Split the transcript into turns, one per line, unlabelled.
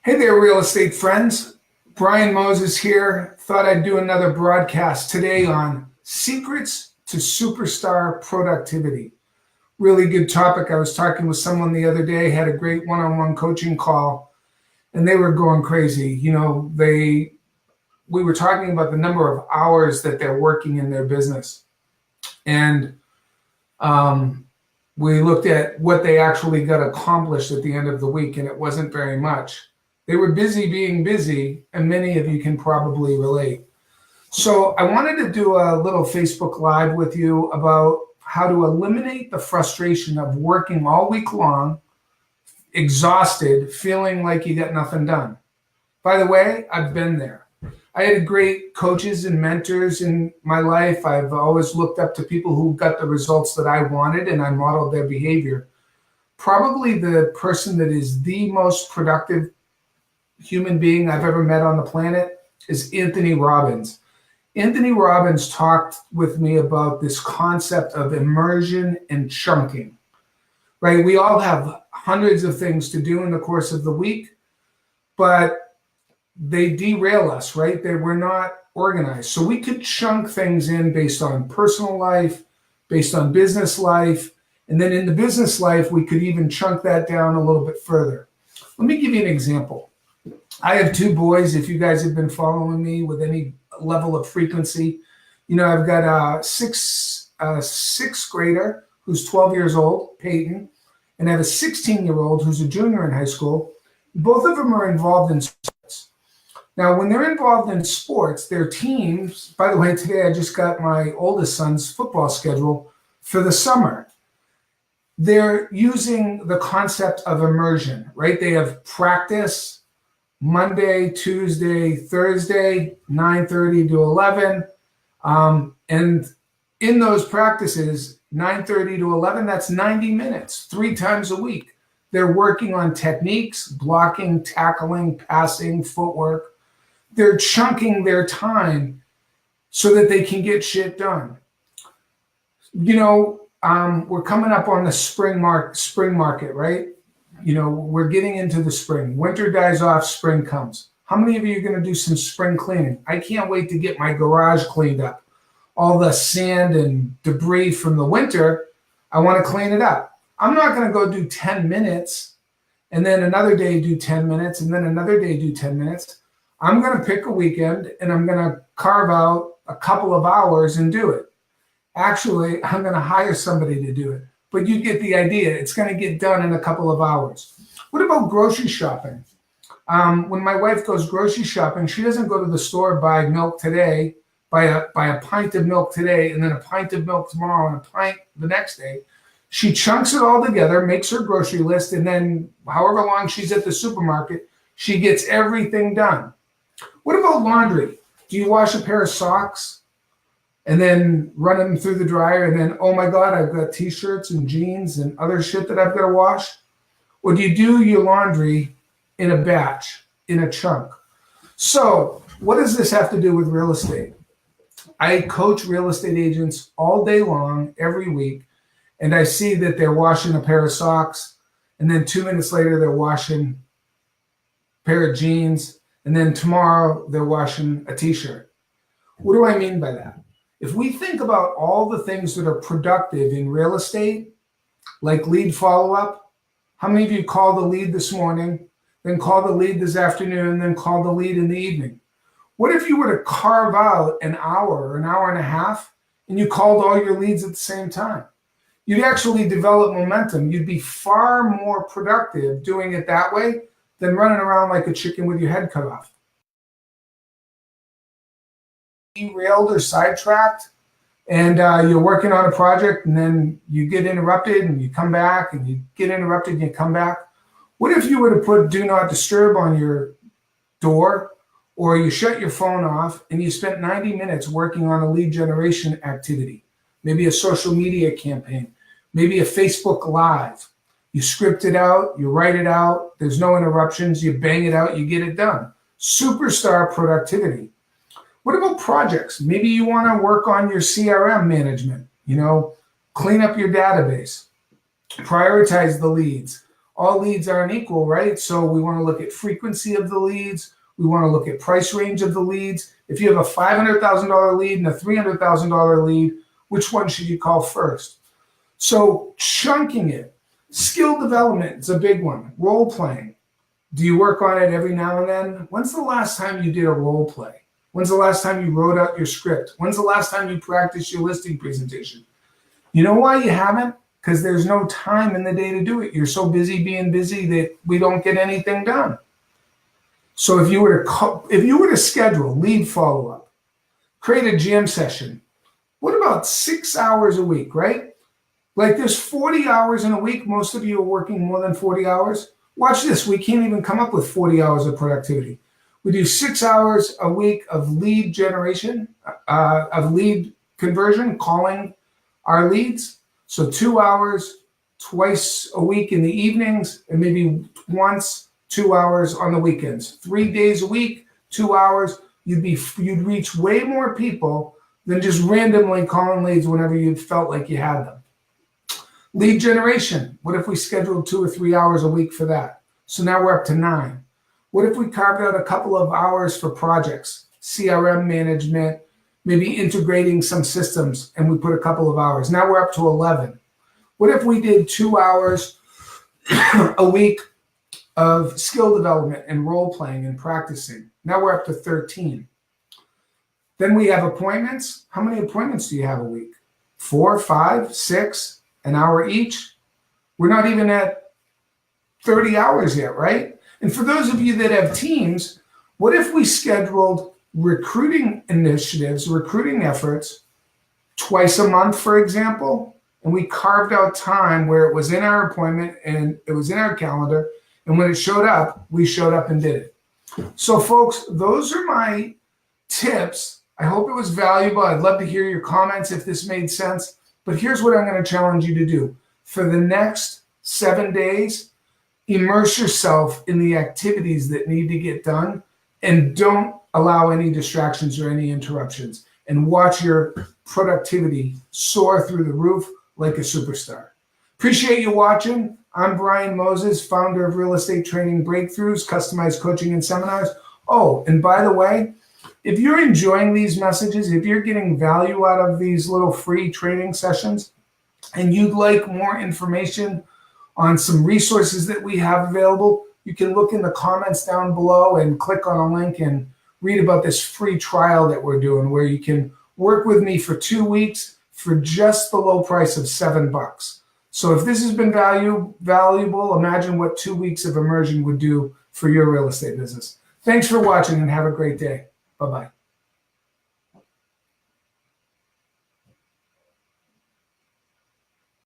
Hey there, real estate friends. Brian Moses here. Thought I'd do another broadcast today on secrets to superstar productivity. Really good topic. I was talking with someone the other day, had a great one-on-one coaching call, and they were going crazy. We were talking about the number of hours that they're working in their business. And we looked at what they actually got accomplished at the end of the week, and it wasn't very much. They were busy being busy, and many of you can probably relate. So I wanted to do a little Facebook Live with you about how to eliminate the frustration of working all week long, exhausted, feeling like you got nothing done. By the way, I've been there. I had great coaches and mentors in my life. I've always looked up to people who got the results that I wanted, and I modeled their behavior. Probably the person that is the most productive human being I've ever met on the planet is Anthony Robbins. Anthony Robbins talked with me about this concept of immersion and chunking, right? We all have hundreds of things to do in the course of the week, but they derail us, right? We're not organized. So we could chunk things in based on personal life, based on business life, and then in the business life, we could even chunk that down a little bit further. Let me give you an example. I have two boys. If you guys have been following me with any level of frequency, I've got a sixth grader who's 12 years old, Peyton, and I have a 16-year-old who's a junior in high school. Both of them are involved in sports. Now, when they're involved in sports, their teams, by the way, today I just got my oldest son's football schedule for the summer. They're using the concept of immersion, right? They have practice Monday, Tuesday, Thursday, 9:30 to 11. And in those practices, 9:30 to 11, that's 90 minutes, 3 times a week. They're working on techniques, blocking, tackling, passing, footwork. They're chunking their time so that they can get shit done. We're coming up on the spring market, right? We're getting into the spring. Winter dies off, spring comes. How many of you are going to do some spring cleaning? I can't wait to get my garage cleaned up. All the sand and debris from the winter, I want to clean it up. I'm not going to go do 10 minutes and then another day do 10 minutes and then another day do 10 minutes. I'm going to pick a weekend and I'm going to carve out a couple of hours and do it. Actually, I'm going to hire somebody to do it. But you get the idea. It's going to get done in a couple of hours. What about grocery shopping? When my wife goes grocery shopping, she doesn't go to the store, buy milk today, buy a pint of milk today, and then a pint of milk tomorrow and a pint the next day. She chunks it all together, makes her grocery list, and then however long she's at the supermarket, she gets everything done. What about laundry? Do you wash a pair of socks and then run them through the dryer and then, oh my God, I've got t-shirts and jeans and other shit that I've got to wash? Or do you do your laundry in a batch, in a chunk? So what does this have to do with real estate? I coach real estate agents all day long, every week, and I see that they're washing a pair of socks, and then 2 minutes later they're washing a pair of jeans, and then tomorrow they're washing a t-shirt. What do I mean by that? If we think about all the things that are productive in real estate, like lead follow-up, how many of you called the lead this morning, then called the lead this afternoon, then called the lead in the evening? What if you were to carve out an hour or an hour and a half and you called all your leads at the same time? You'd actually develop momentum. You'd be far more productive doing it that way than running around like a chicken with your head cut off. Derailed or sidetracked, and you're working on a project, and then you get interrupted, and you come back, and you get interrupted, and you come back. What if you were to put do not disturb on your door, or you shut your phone off, and you spent 90 minutes working on a lead generation activity, maybe a social media campaign, maybe a Facebook Live. You script it out, you write it out, there's no interruptions, you bang it out, you get it done. Superstar productivity. What about projects? Maybe you want to work on your CRM management, clean up your database, prioritize the leads, all leads aren't equal, right? So we want to look at frequency of the leads. We want to look at price range of the leads. If you have a $500,000 lead and a $300,000 lead, which one should you call first? So chunking it. Skill development is a big one. Role playing. Do you work on it every now and then? When's the last time you did a role play? When's the last time you wrote out your script? When's the last time you practiced your listing presentation? You know why you haven't? Because there's no time in the day to do it. You're so busy being busy that we don't get anything done. So if you were to schedule lead follow-up, create a jam session, what about 6 hours a week, right? Like there's 40 hours in a week. Most of you are working more than 40 hours. Watch this. We can't even come up with 40 hours of productivity. We do 6 hours a week of lead generation, of lead conversion, calling our leads. So 2 hours twice a week in the evenings, and maybe once 2 hours on the weekends. 3 days a week, 2 hours. You'd reach way more people than just randomly calling leads whenever you felt like you had them. Lead generation. What if we scheduled 2 or 3 hours a week for that? So now we're up to 9. What if we carved out a couple of hours for projects, CRM management, maybe integrating some systems, and we put a couple of hours? Now we're up to 11. What if we did 2 hours a week of skill development and role playing and practicing? Now we're up to 13. Then we have appointments. How many appointments do you have a week? 4, 5, 6, an hour each? We're not even at 30 hours yet, right? And for those of you that have teams, what if we scheduled recruiting initiatives, recruiting efforts twice a month, for example, and we carved out time where it was in our appointment and it was in our calendar, and when it showed up, we showed up and did it. So folks, those are my tips. I hope it was valuable. I'd love to hear your comments if this made sense. But here's what I'm going to challenge you to do. For the next 7 days, immerse yourself in the activities that need to get done and don't allow any distractions or any interruptions, and watch your productivity soar through the roof like a superstar. Appreciate you watching. I'm Brian Moses, founder of Real Estate Training Breakthroughs, customized coaching and seminars. Oh, and by the way, if you're enjoying these messages, if you're getting value out of these little free training sessions, and you'd like more information on some resources that we have available, you can look in the comments down below and click on a link and read about this free trial that we're doing, where you can work with me for 2 weeks for just the low price of $7. So if this has been valuable, imagine what 2 weeks of immersion would do for your real estate business. Thanks for watching and have a great day. Bye-bye.